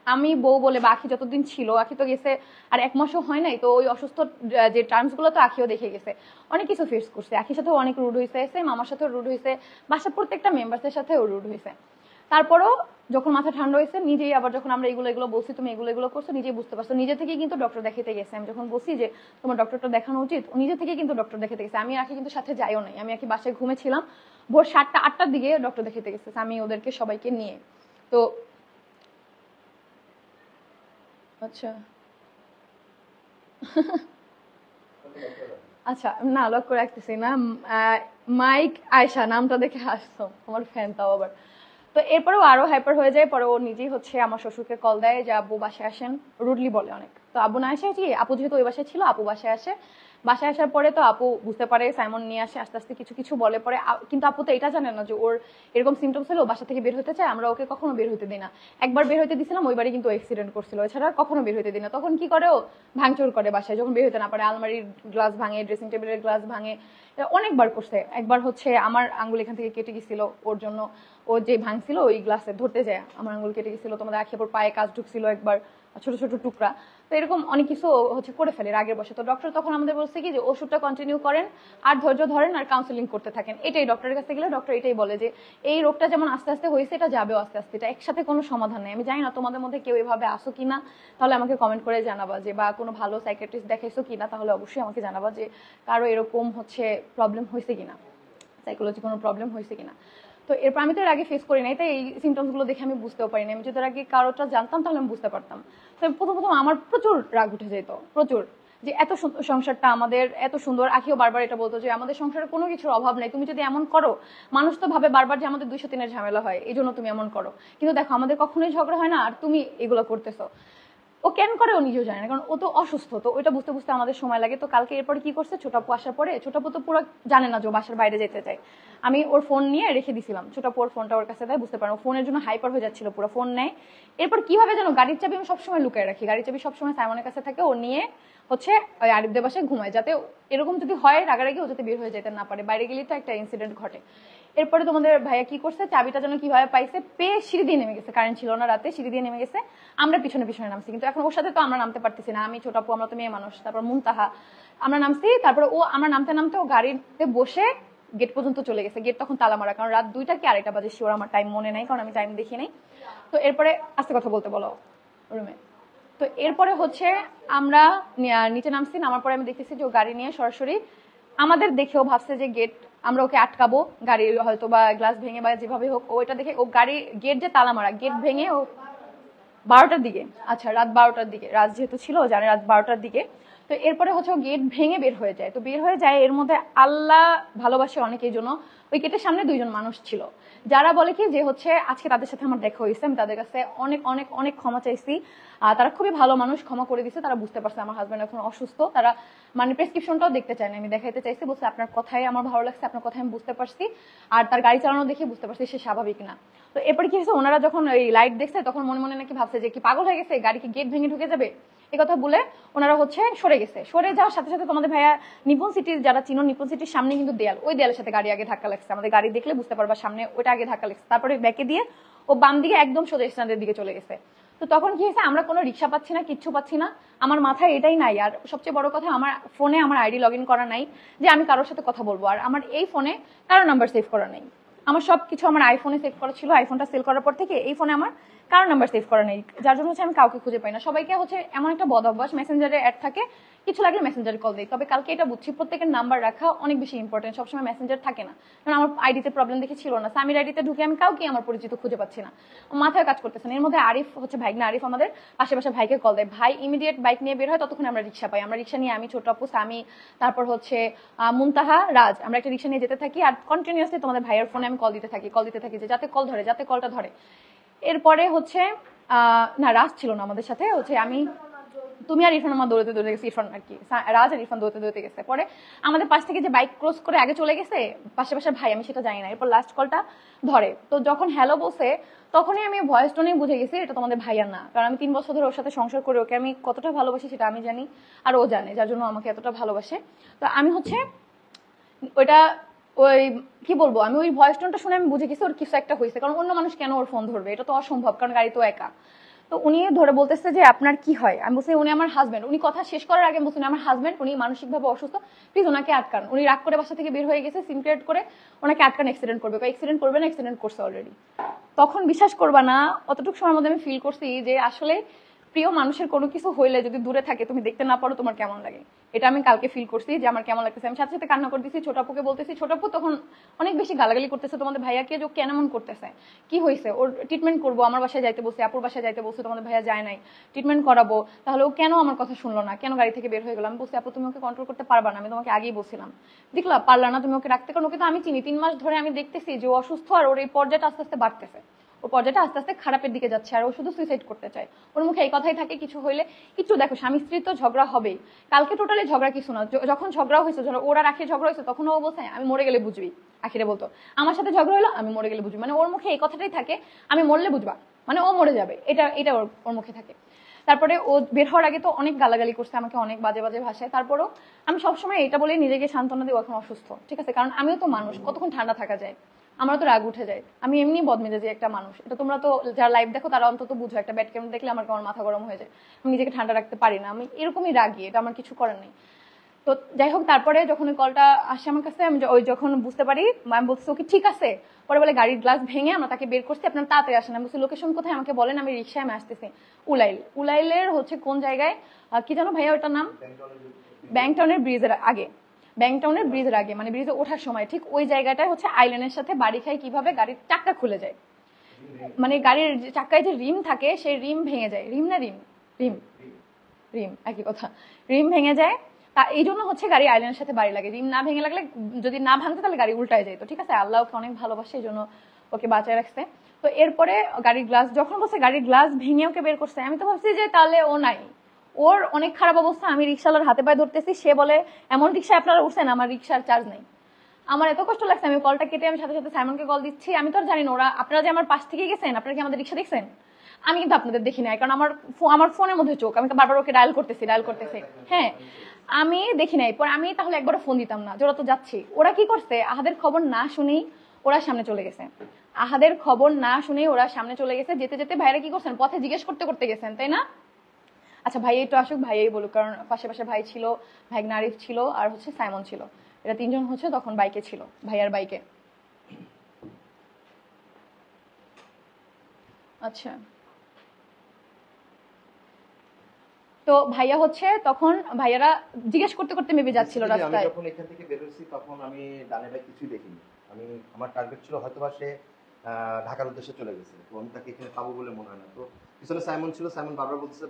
আমি বউ বলে বা আখি যতদিন ছিল, আখি তো গেছে আর 1 মাসও হয় নাই, তো ওই অসুস্থ যে টার্মস গুলো তো আখিও দেখে গেছে, অনেক কিছু ফেস করছে। আখির সাথেও অনেক রুড হয়েছে, সেম আমার সাথেও রুড হয়েছে, বাসার প্রত্যেকটা মেম্বারসের সাথেও রুড হয়েছে। তারপরও যখন মাথা ঠান্ডা হয়েছে, নিজেই আবার যখন আমরা এগুলো বলছি তুমি এগুলো করছো, নিজেই বুঝতে পারছো, নিজে থেকে কিন্তু ডক্টর দেখাতে গেছে। আমি যখন বলছি যে তোমার ডক্টরটা দেখানো উচিত, নিজে থেকে কিন্তু ডক্টর দেখাতে গেছে। আমি আখি কিন্তু সাথে যাইও নাই, আমি আখি বাসায় ঘুমেছিলাম, ভোর 7টা 8টার দিকে ডক্টর দেখাতে গেছে আমি ওদেরকে সবাইকে নিয়ে। তো আচ্ছা আচ্ছা, না লক করে রাখতেছি না। মাইক আয়শা নামটা দেখে হাসতো, আমার ফ্যান তাও আবার। তো এরপরেও আরো হাইপার হয়ে যায়, পরে ও নিজেই হচ্ছে আমার শ্বশুরকে কল দেয় যে আব্বু বাসায় আসেন, রুডলি বলে অনেক। তো আব্বু না আসে, কি আপু যেহেতু ওই বাসায় ছিল, আপু বাসায় আসে। বাসায় আসার পরে তো আপু বুঝতে পারে, সাইমন নিয়ে আসে, আস্তে আস্তে কিছু কিছু বলে পরে। কিন্তু আপু তো এটা জানে না যে ওর এরকম সিমটমস হলে ও বাসা থেকে বের হতে চায়, আমরা ওকে কখনো বের হতে দিই না। একবার বের হতে দিছিলাম, ওইবারই কিন্তু অ্যাক্সিডেন্ট করছিল, এছাড়া কখনো বের হতে দিই না। তখন কি করে ও ভাঙচুর করে বাসায়, যখন বের হতে না পারে আলমারির গ্লাস ভাঙে, ড্রেসিং টেবিলের গ্লাস ভাঙে, অনেকবার করছে। একবার হচ্ছে আমার আঙ্গুল এখান থেকে কেটে গেছিল ওর জন্য, ও যে ভাঙছিল ওই গ্লাসে ধরতে যায় আমার আঙ্গুল কেটে গেছিল, তোমাদের আখি ওর পায়ে কাজ ঢুকছিল একবার, ছোট ছোট টুকরা। তো এরকম অনেক কিছু হচ্ছে করে ফেলে রাগের বসে। তো ডক্টর তখন আমাদের বলছে কি যে ওষুধটা কন্টিনিউ করেন, আর ধৈর্য ধরেন, আর কাউন্সিলিং করতে থাকেন। এটাই ডক্টরের কাছে গেলে ডক্টর এটাই বলে যে এই রোগটা যেমন আস্তে আস্তে হয়েছে, এটা যাবেও আস্তে আস্তে, এটা একসাথে কোনো সমাধান নেই। আমি জানি না তোমাদের মধ্যে কেউ এভাবে আসো কিনা, তাহলে আমাকে কমেন্ট করে জানাবা যে, বা কোনো ভালো সাইকিয়াট্রিস্ট দেখাইছো কিনা, তাহলে অবশ্যই আমাকে জানাবা যে কারো এরকম হচ্ছে প্রবলেম হয়েছে কিনা, সাইকোলজি কোনো প্রবলেম হয়েছে কিনা। তো এরপর আমি তো এর আগে ফেস করি নাই, তাই এই সিমটমস গুলো দেখে আমি বুঝতেও পারি না। আমি যদি এর আগে কারোটা জানতাম তাহলে আমি বুঝতে পারতাম। তো প্রথম প্রথম আমার প্রচুর রাগ উঠে যেত, প্রচুর, যে এত সুন্দর সংসারটা আমাদের, এত সুন্দর। আখিও বারবার এটা বলতো যে আমাদের সংসারে কোনো কিছুর অভাব নেই, তুমি যদি এমন করো, মানুষ তো ভাবে বারবার যে আমাদের 203-এর ঝামেলা হয়, এই জন্য তুমি এমন করো, কিন্তু দেখো আমাদের কখনোই ঝগড়া হয় না, আর তুমি এগুলো করতেছো। ও কেন করে ও নিজেও জানে না, কারণ ও তো অসুস্থ, তো ওইটা বুঝতে বুঝতে আমাদের সময় লাগে। তো কালকে এরপরে কি করছে, ছোট আপু আসার পরে, ছোট আপু তো পুরো জানে না যে ও বাসার বাইরে যেতে চায়, আমি ওর ফোন নিয়ে রেখে দিছিলাম, ছোট আপু ওর ফোনটা ওর কাছে দেয়, বুঝতে পারো ফোনের জন্য হাইপার হয়ে যাচ্ছিল, পুরো ফোন নেয়। এরপর কিভাবে যেন গাড়ির চাবি আমি সবসময় লুকিয়ে রাখি, গাড়ির চাবি সবসময় সাইমনের কাছে থাকে, ও নিয়ে হচ্ছে ওই আরিফদের বাসায় ঘুমায়, যাতে এরকম যদি হয় রাগারাগি ও যাতে বের হয়ে যেতে না পারে, বাইরে গেলেই তো একটা ইনসিডেন্ট ঘটে। এরপরে তোমাদের ভাইয়া কি করছে, চাবিটা যেন কিভাবে পাইছে, পেয়ে সিঁড়ি দিয়ে নেমে গেছে, কারেন্ট ছিল না রাতে, সিঁড়ি দিয়ে নেমে গেছে, আমরা পিছনে পিছনে নামছি। কিন্তু এখন ওর সাথে তো আমরা নামতে পারতেছি না, আমি ছোট আপু, আমরা তো মেয়ে মানুষ, তারপর মুনতাহা, আমরা নামছি। তারপরে ও আমরা নামতে নামতে ও গাড়িতে বসে গেট পর্যন্ত চলে গেছে, গেট তখন তালা মারা, কারণ রাত 2টা কি 2:30 বাজে, শিওর আমার টাইম মনে নাই, কারণ আমি টাইম দেখি নাই। তো এরপরে আস্তে কথা বলতে বলো রুমে। তো এরপরে হচ্ছে আমরা নিচে নামছি, নামার পরে আমি দেখতেছি যে ও গাড়ি নিয়ে সরাসরি আমাদের দেখেও ভাবছে যে গেট আমরা ওকে আটকাবো, গাড়ি হয়তো বা গ্লাস ভেঙে বা যেভাবে হোক, ও এটা দেখে ও গাড়ি গেট যে তালা মারা, গেট ভেঙে ও 12টার দিকে, আচ্ছা রাত 12টার দিকে, রাত যেহেতু ছিল জানে রাত 12টার দিকে। তো এরপরে হচ্ছে ও গেট ভেঙে বের হয়ে যায়। তো বের হয়ে যায়, এর মধ্যে আল্লাহ ভালোবাসে অনেকের জন্য ওই গেটের সামনে 2জন মানুষ ছিল, যারা বলে কি যে হচ্ছে আজকে তাদের সাথে আমার দেখা হয়েছে, আমি তাদের কাছে অনেক অনেক অনেক ক্ষমা চাইছি, তারা খুবই ভালো মানুষ, ক্ষমা করে দিছে, তারা বুঝতে পারছে আমার হাজব্যান্ড এখন অসুস্থ, তারা মানে প্রেসক্রিপশনটাও দেখতে চায় না, আমি দেখাইতে চাইছি, বলছে আপনার কথাই আমার ভালো লাগছে, আপনার কথাই আমি বুঝতে পারছি, আর তার গাড়ি চালানো দেখে বুঝতে পারছি সে স্বাভাবিক না। তো এরপরে কি হয়েছে, ওনারা যখন এই লাইট দেখছে তখন মনে মনে নাকি ভাবছে যে কি পাগল হয়ে গেছে, গাড়ি কি গেট ভেঙে ঢুকে যাবে, এই কথা বলে ওনারা হচ্ছে সরে গেছে। সরে যাওয়ার সাথে সাথে তোমাদের ভাইয়া নিপুণ সিটির, যারা চিনো, নিপুণ সিটির সামনে কিন্তু দেয়াল, ওই দেয়ালের সাথে গাড়ি আগে ধাক্কা লাগছে, আমাদের গাড়ি দেখলে বুঝতে পারবা সামনে ওইটা আগে ধাক্কা লাগছে, তারপরে ব্যাকে দিয়ে ও বাম দিকে একদম সোজা স্ট্যান্ডের দিকে চলে গেছে। তো তখন কি হয়েছে, আমরা কোনো রিক্সা পাচ্ছি না, কিচ্ছু পাচ্ছি না, আমার মাথায় এটাই নাই, আর সবচেয়ে বড় কথা আমার ফোনে আমার আইডি লগ ইন করা নাই যে আমি কারোর সাথে কথা বলবো, আর আমার এই ফোনে কারো নাম্বার সেভ করা নেই, আমার সবকিছু আমার আইফোনে সেভ করা ছিল, আইফোনটা সেল করার পর থেকে এই ফোনে আমার কারো নাম্বার সেভ করা নেই, যার জন্য হচ্ছে আমি কাউকে খুঁজে পাই না। সবাইকে হচ্ছে এমন একটা বদ অভ্যাস, মেসেঞ্জারে অ্যাড থাকে, কিছু লাগলে মেসেঞ্জারে কল দিই। তবে কালকে এটা বুঝছি প্রত্যেকের নাম্বার রাখা অনেক বেশি ইম্পর্টেন্ট, সবসময় মেসেঞ্জার থাকে না, কারণ আমার আইডিতে প্রবলেম দেখে ছিল না, সামির আইডিতে ঢুকে আমি কাউকে আমার পরিচিত খুঁজে পাচ্ছি না, মাথায় কাজ করতেছে না। এর মধ্যে আরিফ হচ্ছে ভাইগনা আরিফ আমাদের আশেপাশে ভাইকে কল দেয়, ভাই ইমিডিয়েট বাইক নিয়ে বের হয়, ততক্ষণ আমরা রিক্সা পাই, আমরা রিক্সা নিয়ে আমি, ছোট আপু, সামি, তারপর হচ্ছে মুনতাহা, রাজ, আমরা একটা রিক্সা নিয়ে যেতে থাকি, আর কন্টিনিউয়াসলি তোমাদের ভাইয়ের ফোনে আমি কল দিতে থাকি যে যাতে কল ধরে, যাতে কলটা ধরে। এরপরে হচ্ছে না রাজ ছিল না আমাদের সাথে, হচ্ছে আমি, তুমি আর ইরফান আমার দৌড়তে দৌড়তে গেছে, ইরফান আর কি, রাজ আর ইরফান দৌড়তে দৌড়তে গেছে। পরে আমাদের পাশ থেকে যে বাইক ক্রস করে আগে চলে গেছে পাশে পাশে ভাই, আমি সেটা জানি না। এরপর লাস্ট কলটা ধরে, তো যখন হ্যালো বলছে তখনই আমি ভয়েস টোনে বুঝে গেছি এটা তোমাদের ভাইয়ার না, কারণ আমি 3 বছর ধরে ওর সাথে সংসার করে ওকে আমি কতটা ভালোবাসি সেটা আমি জানি, আর ও জানে, যার জন্য আমাকে এতটা ভালোবাসে। তো আমি হচ্ছে ওইটা ওই কি বলবো, আমি ওই ভয়েস টোনটা শুনে আমি বুঝে গেছি ওর কিছু একটা হয়েছে, কারণ অন্য মানুষ কেন ওর ফোন ধরবে, এটা তো অসম্ভব, কারণ গাড়ি তো একা। তো তো উনি ধরে বলতেছে যে আপনার কি হয়, আমি বলছি উনি আমার হাজবেন্ড। উনি কথা শেষ করার আগে বলছেন আমার হাজবেন্ড, উনি মানসিকভাবে অসুস্থ, প্লিজ ওনাকে আটকান। উনি রাগ করে বাসা থেকে বের হয়ে গেছে, সিম ক্রিয়েট করে ওনাকে আটকান, অ্যাক্সিডেন্ট করবে। অ্যাক্সিডেন্ট করবে না, অ্যাক্সিডেন্ট করছে অলরেডি। তখন বিশ্বাস করবা না, অতটুকু সময়ের মধ্যে আমি ফিল করছি যে আসলে প্রিয় মানুষের কোনো কিছু হইলে যদি দূরে থাকে তুমি দেখতে না পারো তোমার কেমন লাগে। এটা আমি কালকে ফিল করছি যে আমার কেমন লাগতেছে। আমি সাথে সাথে কান্না করে দিচ্ছি, ছোট আপুকে বলতেছি, ছোট আপু তখন অনেক বেশি গালাগালি করতেছে তোমাদের ভাইয়াকে, যে কেন এমন করতেছে, কি হয়েছে, ওর ট্রিটমেন্ট করবো, আমার বাসায় যাইতে বলছে, আপুর বাসায় যাইতে বলছে, তোমাদের ভাইয়া যায় নাই, ট্রিটমেন্ট করাবো, তাহলে ও কেন আমার কথা শুনলো না, কেন গাড়ি থেকে বের হয়ে গেলাম। আমি বলছি আপু তুমি ওকে কন্ট্রোল করতে পারবা না, আমি তোমাকে আগেই বলছিলাম, দেখলা পারলা না তুমি ওকে রাখতে, কারণ ওকে তো আমি চিনি, 3 মাস ধরে আমি দেখতেছি যে ও অসুস্থ, আর ওর এই পর্যায়টা আস্তে আস্তে বাড়তেছে, ওর পর্যায়টা আস্তে আস্তে খারাপের দিকে যাচ্ছে, আর ও শুধু সুইসাইড করতে চায়। ওর মুখে এই কথাই থাকে কিছু হইলে। একটু দেখো স্বামী স্ত্রীর তো ঝগড়া হবেই, কালকে টোটালি ঝগড়া কিছু না, যখন ঝগড়া হয়েছে, ওরা রাখি ঝগড়া হয়েছে, তখন ও বলছে আমি মরে গেলে বুঝবি, আখিরে বলতো আমার সাথে ঝগড়া হলো আমি মরে গেলে বুঝবি, মানে ওর মুখে এই কথাটাই থাকে, আমি মরলে বুঝবা, মানে ও মরে যাবে, এটা এটা ওর মুখে থাকে। তারপরে ও বের হওয়ার আগে তো অনেক গালাগালি করছে আমাকে, অনেক বাজে বাজে ভাষায়। তারপরেও আমি সবসময় এটা বলেই নিজেকে সান্ত্বনা দিই, এখন অসুস্থ, ঠিক আছে, কারণ আমিও তো মানুষ, কতক্ষণ ঠান্ডা থাকা যায়, আমার তো রাগ উঠে যায়, আমি এমনি বদমেজাজি একটা মানুষ, এটা তোমরা তো যারা লাইভ দেখো তারা অন্তত বুঝো, একটা ব্যাড ক্যামেরা দেখলে আমার মাথা গরম হয়ে যায়, আমি নিজেকে ঠান্ডা রাখতে পারি না, আমি এরকমই রাগি, এটা আমার কিছু করার নেই। তো যাই হোক, তারপরে যখন ওই কলটা আসে আমার কাছে, আমি ওই যখন বুঝতে পারি, আমি বলছি ওকে ঠিক আছে, পরে বলে গাড়ির গ্লাস ভেঙে আমরা তাকে বের করছি, আপনার তাড়াতাড়ি আসেন। আমি বলছি লোকেশন কোথায় আমাকে বলেন, আমি রিক্সায় আমি আসতেছি। উলাইলের হচ্ছে কোন জায়গায়, কি জানো ভাইয়া ওটার নাম, ব্যাংকটাউনের ব্রিজের আগে, ব্যাংকটাউনের ব্রিজের আগে, মানে ব্রিজে ওঠার সময় ঠিক ওই জায়গাটায় হচ্ছে আইল্যান্ডের সাথে বাড়ি খায় কিভাবে গাড়ির চাক্কা খুলে যায়, মানে গাড়ির চাক্কায় যে রিম থাকে সেই রিম ভেঙে যায়, রিম না রিম রিম রিম একই কথা, রিম ভেঙে যায়। তা এই জন্য হচ্ছে গাড়ি আইল্যান্ডের সাথে বাড়ি লাগে, রিম না ভেঙে লাগলে, যদি না ভাঙতো তাহলে গাড়ি উল্টায় যেত, ঠিক আছে, আল্লাহ ওকে অনেক ভালোবাসে, এই জন্য ওকে বাঁচায় রাখছে। তো এরপরে গাড়ির গ্লাস যখন বলছে গাড়ির গ্লাস ভেঙে ওকে বের করছে, আমি তো ভাবছি যে তাহলে ও নাই, ওর অনেক খারাপ অবস্থা, আমি রিক্সাওয়ালার হাতে পায়ে ধরতেছি, সে বলে এমন রিক্সায় আপনারা উঠছেন, আমার রিক্সার চার্জ নেই। আমার এত কষ্ট লাগছে, আমি কলটা কেটে আমি সাথে সাথে সাইমনকে কল দিচ্ছি, আমি তো আর জানি না ওরা, আপনারা যে আমার পাশ থেকে গেছেন, আপনারা কি আমাদের রিক্সা দেখছেন, আমি কিন্তু আপনাদের দেখি নাই, কারণ আমার ফোনের মধ্যে চোখ, আমি তো বারবার ওকে ডায়াল করতেছি, হ্যাঁ আমি দেখি নাই। পরে আমি তাহলে একবারও ফোন দিতাম না, যে ওরা তো যাচ্ছি। ওরা কি করছে, আহাদের খবর না শুনেই ওরা সামনে চলে গেছে, আহাদের খবর না শুনেই ওরা সামনে চলে গেছে। যেতে যেতে ভাইরা কি করছেন, পথে জিজ্ঞেস করতে করতে গেছেন, তাই না? আচ্ছা ভাই একটু আসুক, ভাইই বলুক, কারণ পাশে পাশে ভাই ছিল, ভাই নারিফ ছিল, আর হচ্ছে সাইমন ছিল, এরা 3 জন হচ্ছে তখন বাইকে ছিল, ভাইয়ার বাইকে। আচ্ছা, তো ভাইয়া হচ্ছে তখন, ভাইয়ারা জিজ্ঞেস করতে করতে মেবি যাচ্ছিল আমি রাস্তায়। যখন এখান থেকে বের হয়েছি তখন আমি ডানে বাই কিছুই দেখিনি। আমি আমার টার্গেট ছিল হয়তোবা সে ঢাকার উদ্দেশ্যে চলে গেছে, তো আমি তাকে এখানে পাবো বলে মনে হয় না। তো পিছনে সাইমন ছিল, সাইমন বারবার বলতেছে